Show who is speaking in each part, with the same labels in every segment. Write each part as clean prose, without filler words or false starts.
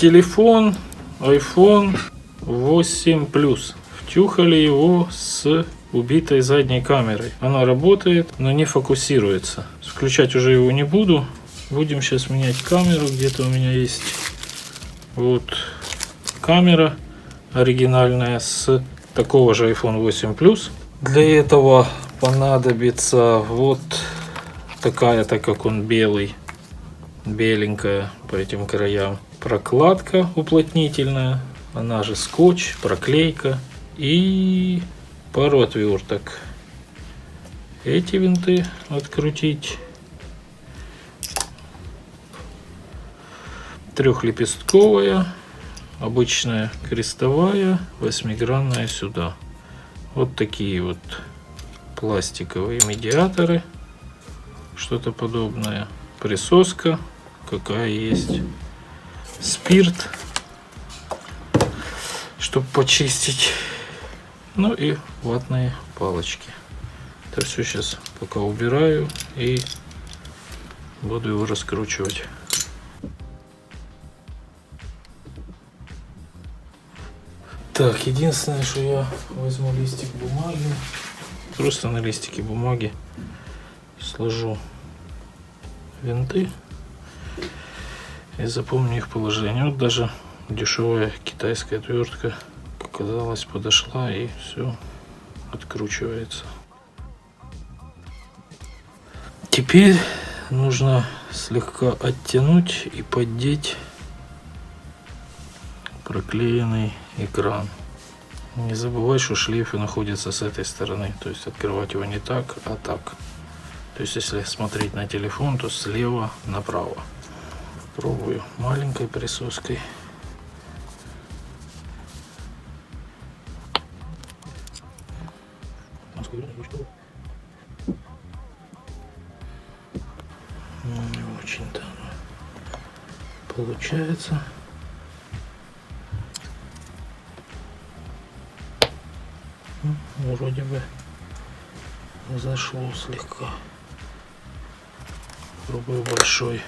Speaker 1: телефон iPhone 8 Plus. Втюхали его с убитой задней камерой. Она работает, но не фокусируется. Включать уже его не буду. Будем сейчас менять камеру. Где-то у меня есть вот камера оригинальная с такого же iPhone 8 Plus. Для этого понадобится вот такая, так как он белый, беленькая по этим краям, прокладка уплотнительная, она же скотч, проклейка и пару отверток. Эти винты открутить. Трехлепестковая, обычная крестовая, 8-гранная сюда. Вот такие вот пластиковые медиаторы, что-то подобное. Присоска, какая есть. Спирт, чтобы почистить. Ну и ватные палочки. Это все сейчас пока убираю и буду его раскручивать. Так, единственное, что я возьму листик бумаги, просто на листике бумаги сложу винты и запомню их положение. Вот даже дешевая китайская отвертка, оказалось, подошла и все откручивается. Теперь нужно слегка оттянуть и поддеть проклеенный экран. Не забывай, что шлейфы находятся с этой стороны, то есть открывать его не так, а так. То есть если смотреть на телефон, то слева направо. Пробую маленькой присоской. Не очень-то получается. Вроде бы зашло слегка. Пробую большой.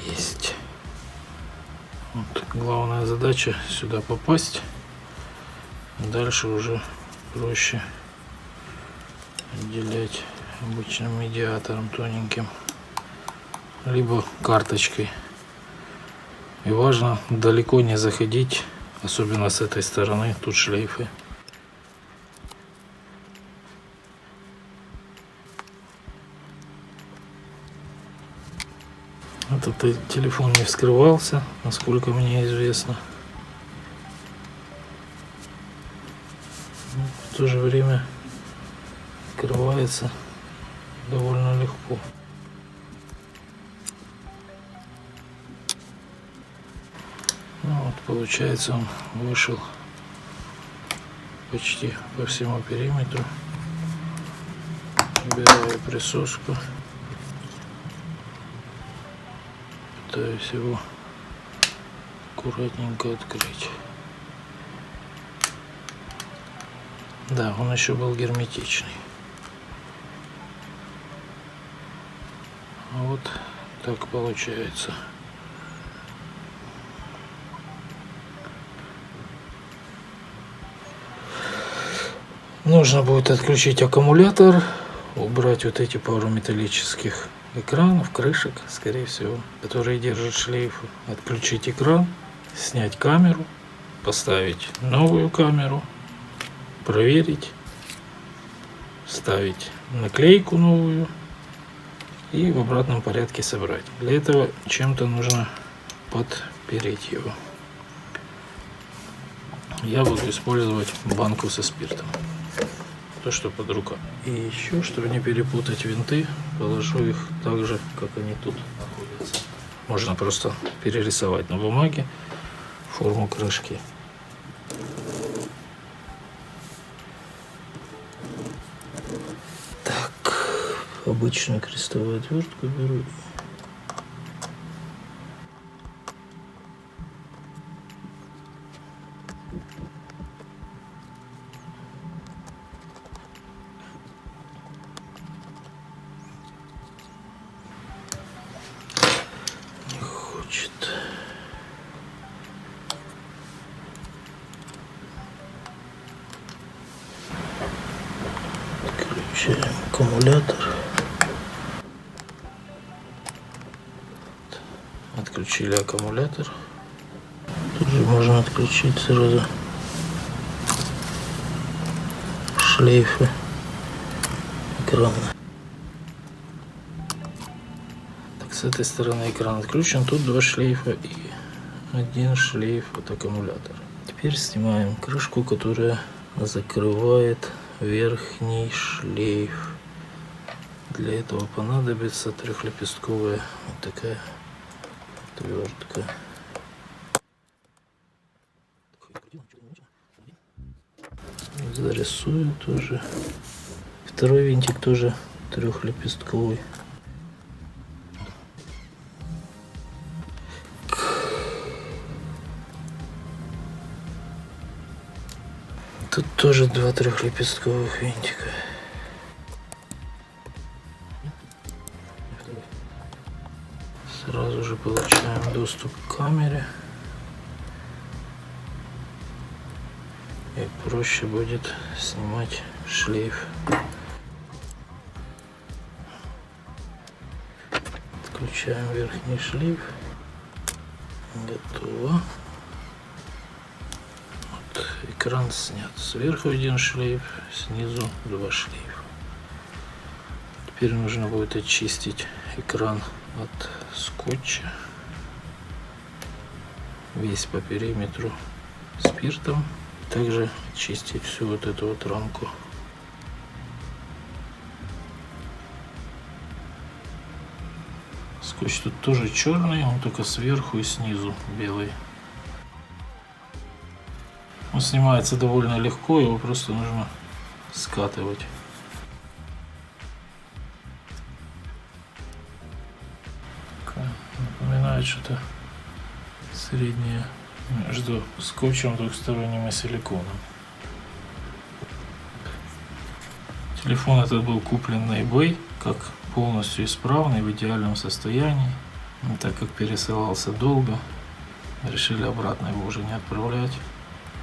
Speaker 1: Есть. Вот главная задача сюда попасть. Дальше уже проще отделять обычным медиатором тоненьким, либо карточкой. И важно далеко не заходить, особенно с этой стороны, тут шлейфы. Этот телефон не вскрывался, насколько мне известно. В то же время открывается довольно легко. Ну вот, получается, он вышел почти по всему периметру. Убираю присоску. Пытаюсь его аккуратненько открыть. Да, он еще был герметичный. Вот так получается. Нужно будет отключить аккумулятор, убрать вот эти пару металлических экранов, крышек, скорее всего, которые держат шлейфы. Отключить экран, снять камеру, поставить новую камеру, проверить, ставить наклейку новую и в обратном порядке собрать. Для этого чем-то нужно подпереть его. Я буду использовать банку со спиртом, то что под рукой. И еще, чтобы не перепутать винты, положу их так же, как они тут находятся. Можно просто перерисовать на бумаге форму крышки. Так, обычную крестовую отвертку беру. аккумулятор. Отключили аккумулятор. Тут же можно отключить сразу шлейфы экрана. Так, с этой стороны экран отключен. Тут 2 шлейфа и 1 шлейф от аккумулятора. Теперь снимаем крышку, которая закрывает верхний шлейф. Для этого понадобится трехлепестковая вот такая отвертка. Зарисую тоже. Второй винтик тоже трехлепестковый. Тут тоже 2 трехлепестковых винтика. Сразу же получаем доступ к камере. И проще будет снимать шлейф. Отключаем верхний шлейф. Готово. Вот, экран снят. Сверху 1 шлейф, снизу 2 шлейфа. Теперь нужно будет очистить экран от скотча. Весь по периметру спиртом. Также очистить всю вот эту вот рамку. Скотч тут тоже черный, он только сверху и снизу белый. Он снимается довольно легко, его просто нужно скатывать. Напоминает что-то среднее между скотчем двухсторонним и силиконом. Телефон этот был куплен на eBay как полностью исправный, в идеальном состоянии. Но так как пересылался долго, решили обратно его уже не отправлять,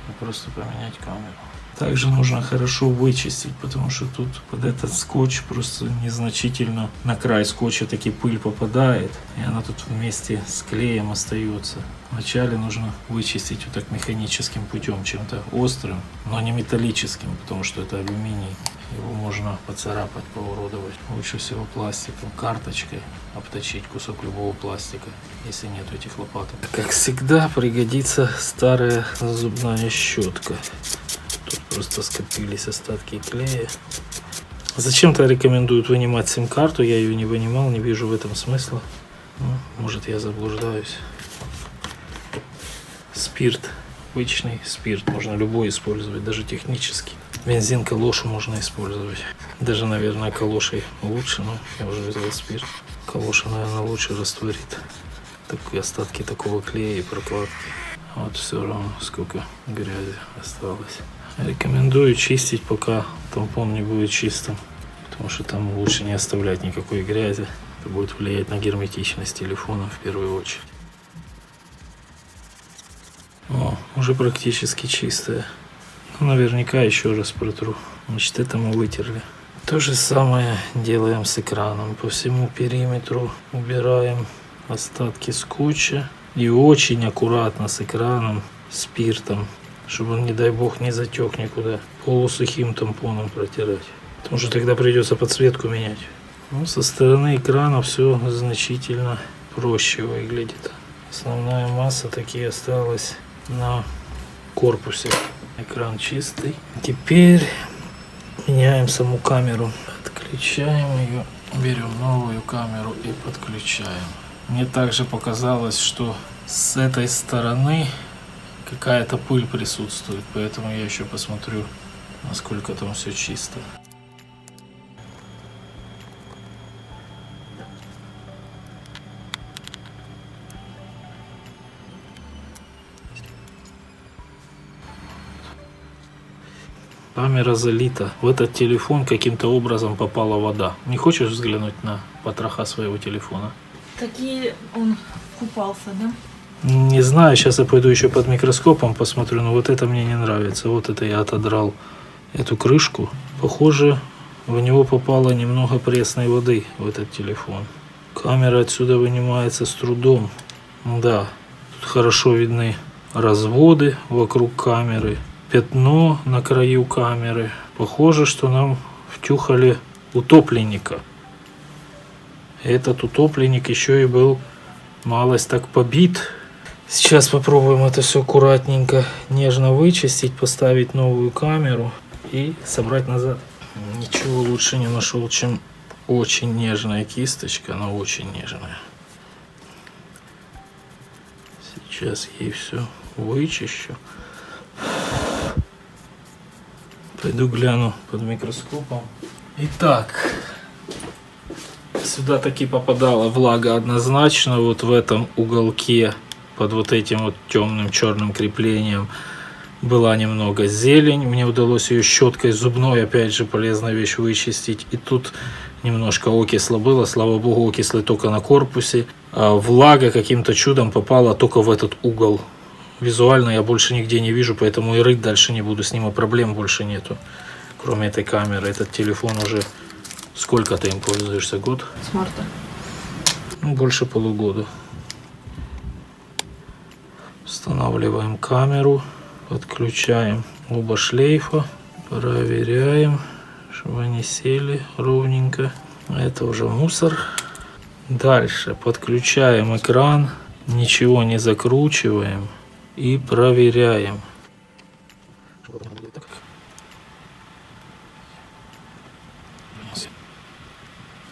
Speaker 1: а просто поменять камеру. Также нужно хорошо вычистить, потому что тут под этот скотч просто незначительно на край скотча таки пыль попадает, и она тут вместе с клеем остается. Вначале нужно вычистить вот так механическим путем, чем-то острым, но не металлическим, потому что это алюминий. Его можно поцарапать, поуродовать. Лучше всего пластиком, карточкой обточить кусок любого пластика, если нет этих лопаток. Как всегда, пригодится старая зубная щетка. Тут просто скопились остатки клея. Зачем-то рекомендуют вынимать сим-карту. Я ее не вынимал, не вижу в этом смысла. Ну, может, я заблуждаюсь. Спирт. Обычный спирт. Можно любой использовать, даже технический. Бензин, калошу можно использовать. Даже, наверное, калошей лучше, но я уже взял спирт. Калоша, наверное, лучше растворит остатки такого клея и прокладки. Вот все равно сколько грязи осталось. Рекомендую чистить, пока тампон не будет чистым, потому что там лучше не оставлять никакой грязи. Это будет влиять на герметичность телефона в первую очередь. О, уже практически чистая. Ну, наверняка еще раз протру. Значит, это мы вытерли. То же самое делаем с экраном. По всему периметру убираем остатки скотча. И очень аккуратно с экраном, спиртом, чтобы он, не дай бог, не затек никуда. Полусухим тампоном протирать. Потому что тогда придется подсветку менять. Ну, со стороны экрана все значительно проще выглядит. Основная масса таки осталась на корпусе. Экран чистый. Теперь меняем саму камеру. Отключаем ее. Берем новую камеру и подключаем. Мне также показалось, что с этой стороны какая-то пыль присутствует. Поэтому я еще посмотрю, насколько там все чисто. Камера залита. В этот телефон каким-то образом попала вода. Не хочешь взглянуть на потроха своего телефона?
Speaker 2: Такие он купался, да?
Speaker 1: Не знаю, сейчас я пойду еще под микроскопом посмотрю, но вот это мне не нравится. Вот это я отодрал эту крышку. Похоже, в него попало немного пресной воды в этот телефон. Камера отсюда вынимается с трудом. Да, тут хорошо видны разводы вокруг камеры, пятно на краю камеры. Похоже, что нам втюхали утопленника. Этот утопленник еще и был малость так побит. Сейчас попробуем это все аккуратненько, нежно вычистить, поставить новую камеру и собрать назад. Ничего лучше не нашел, чем очень нежная кисточка, но очень нежная. Сейчас ей все вычищу. Пойду гляну под микроскопом. Итак, сюда таки попадала влага однозначно. Вот в этом уголке под вот этим вот темным черным креплением была немного зелень. Мне удалось ее щеткой зубной, опять же, полезная вещь, вычистить. И тут немножко окисло было. Слава богу, окислы только на корпусе. А влага каким-то чудом попала только в этот угол. Визуально я больше нигде не вижу, поэтому и рыть дальше не буду. С ним и проблем больше нету. Кроме этой камеры. Этот телефон уже... Сколько ты им пользуешься? Год?
Speaker 2: С марта.
Speaker 1: Ну, больше полугода. Устанавливаем камеру. Подключаем оба шлейфа. Проверяем, чтобы они сели ровненько. Это уже мусор. Дальше подключаем экран. Ничего не закручиваем. И проверяем.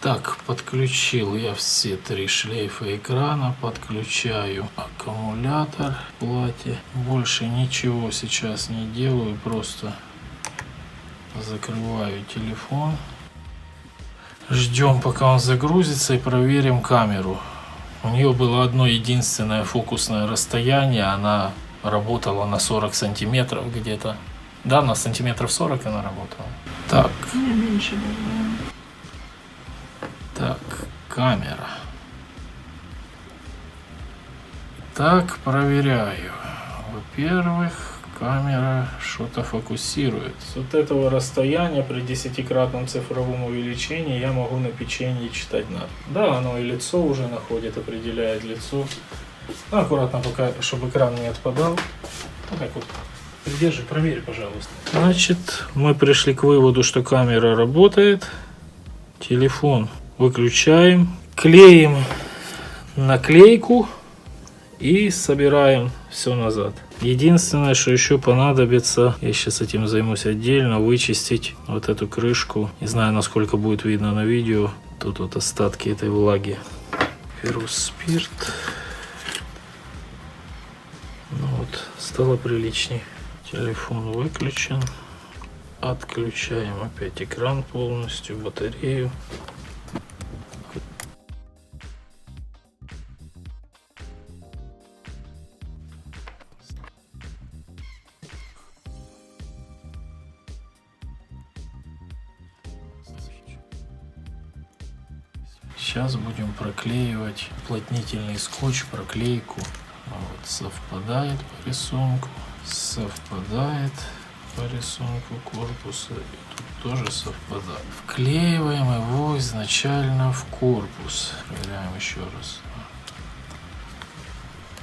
Speaker 1: Так, подключил я все 3 шлейфа экрана, подключаю аккумулятор в плате. Больше ничего сейчас не делаю, просто закрываю телефон. Ждем, пока он загрузится, и проверим камеру. У нее было одно единственное фокусное расстояние, она работала на 40 сантиметров где-то. Да, на сантиметров 40 она работала. Так.
Speaker 2: Меньше было.
Speaker 1: Так, камера. Так, проверяю. Во-первых, камера что-то фокусирует. С вот этого расстояния при 10-кратном цифровом увеличении я могу на печенье читать надпись. Да, оно и лицо уже находит, определяет лицо. Ну, аккуратно пока, чтобы экран не отпадал. Вот так вот. Придержи, проверь, пожалуйста. Значит, мы пришли к выводу, что камера работает. Телефон выключаем, клеим наклейку и собираем все назад. Единственное, что еще понадобится, я сейчас этим займусь отдельно, вычистить вот эту крышку. Не знаю, насколько будет видно на видео. Тут вот остатки этой влаги. Беру спирт. Ну вот, стало приличней. Телефон выключен. Отключаем опять экран полностью, батарею. Сейчас будем проклеивать уплотнительный скотч, проклейку. Вот, совпадает по рисунку, совпадает по рисунку корпуса, и тут тоже совпадает. Вклеиваем его изначально в корпус. Проверяем еще раз.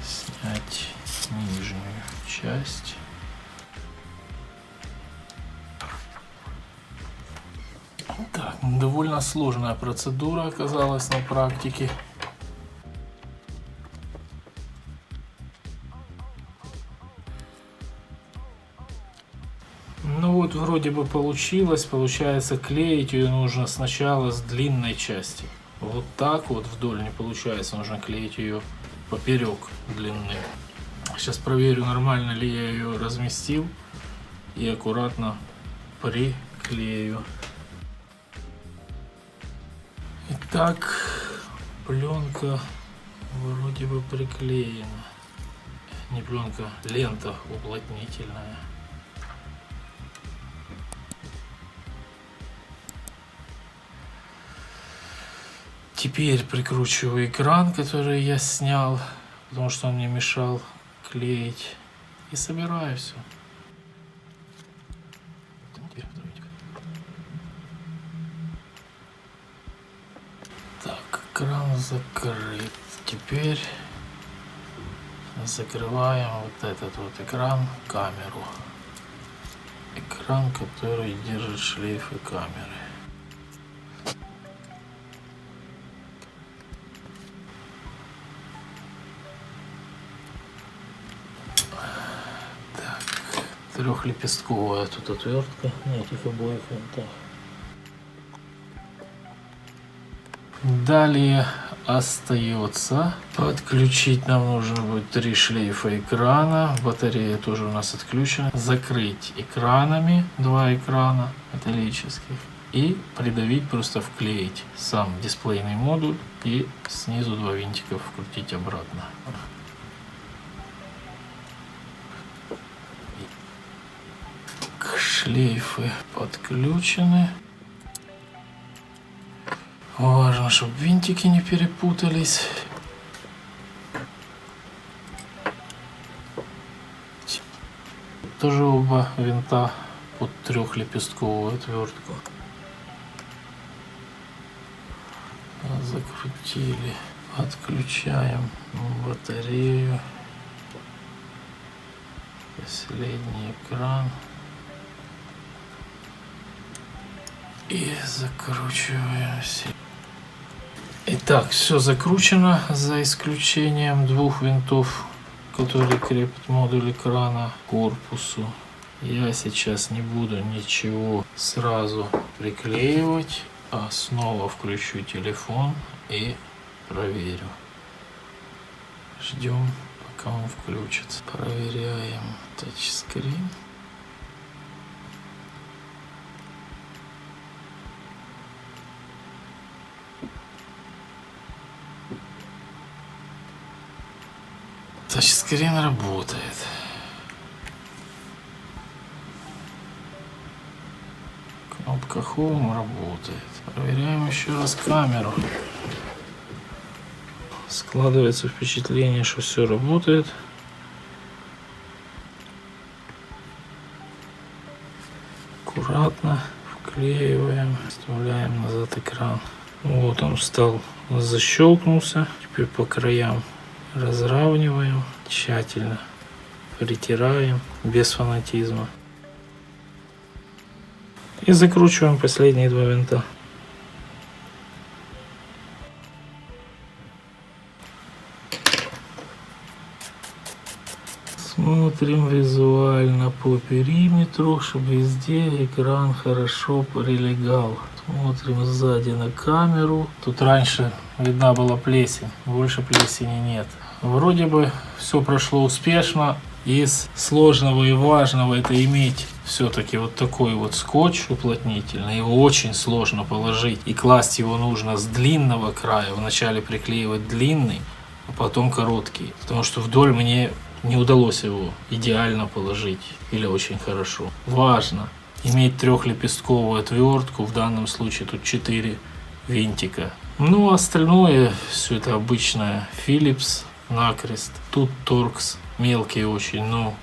Speaker 1: Снять нижнюю часть. Так, довольно сложная процедура оказалась на практике. Ну вот вроде бы получилось. Получается, клеить ее нужно сначала с длинной части. Вот так вот вдоль не получается. Нужно клеить ее поперек длины. Сейчас проверю, нормально ли я ее разместил. И аккуратно приклею. Итак, пленка вроде бы приклеена. Не пленка, лента уплотнительная. Теперь прикручиваю экран, который я снял, потому что он мне мешал клеить. И собираю все. Экран закрыт. Теперь закрываем вот этот вот экран, камеру. Экран, который держит шлейфы камеры. Так, трехлепестковая тут отвертка на этих обоих винтах. Далее остается подключить, нам нужно будет 3 шлейфа экрана, батарея тоже у нас отключена, закрыть экранами 2 экрана металлических и придавить, просто вклеить сам дисплейный модуль и снизу 2 винтика вкрутить обратно. Шлейфы подключены. Важно, чтобы винтики не перепутались. Тоже оба винта под трехлепестковую отвертку. Закрутили. Отключаем батарею. Последний экран. И закручиваем все. Итак, все закручено, за исключением 2 винтов, которые крепят модуль экрана к корпусу. Я сейчас не буду ничего сразу приклеивать, а снова включу телефон и проверю. Ждем, пока он включится. Проверяем тачскрин. Тачскрин работает. Кнопка Home работает. Проверяем еще раз камеру. Складывается впечатление, что все работает. Аккуратно вклеиваем, вставляем назад экран. Вот он встал, защелкнулся. Теперь по краям разравниваем, тщательно притираем, без фанатизма. И закручиваем последние 2 винта. Смотрим визуально по периметру, чтобы везде экран хорошо прилегал. Смотрим сзади на камеру. Тут раньше видна была плесень, больше плесени нет. Вроде бы все прошло успешно. Из сложного и важного это иметь все-таки вот такой вот скотч уплотнительный. Его очень сложно положить. И класть его нужно с длинного края. Вначале приклеивать длинный, а потом короткий. Потому что вдоль мне не удалось его идеально положить. Или очень хорошо. Важно иметь трехлепестковую отвертку. В данном случае тут 4 винтика. Ну, остальное все это обычное Philips накрест. Тут Torx мелкий очень, но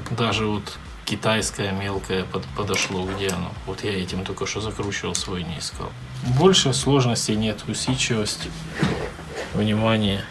Speaker 1: даже вот китайское мелкое подошло, где оно. Вот я этим только что закручивал, свой не искал. Больше сложностей нет, усидчивость, внимание.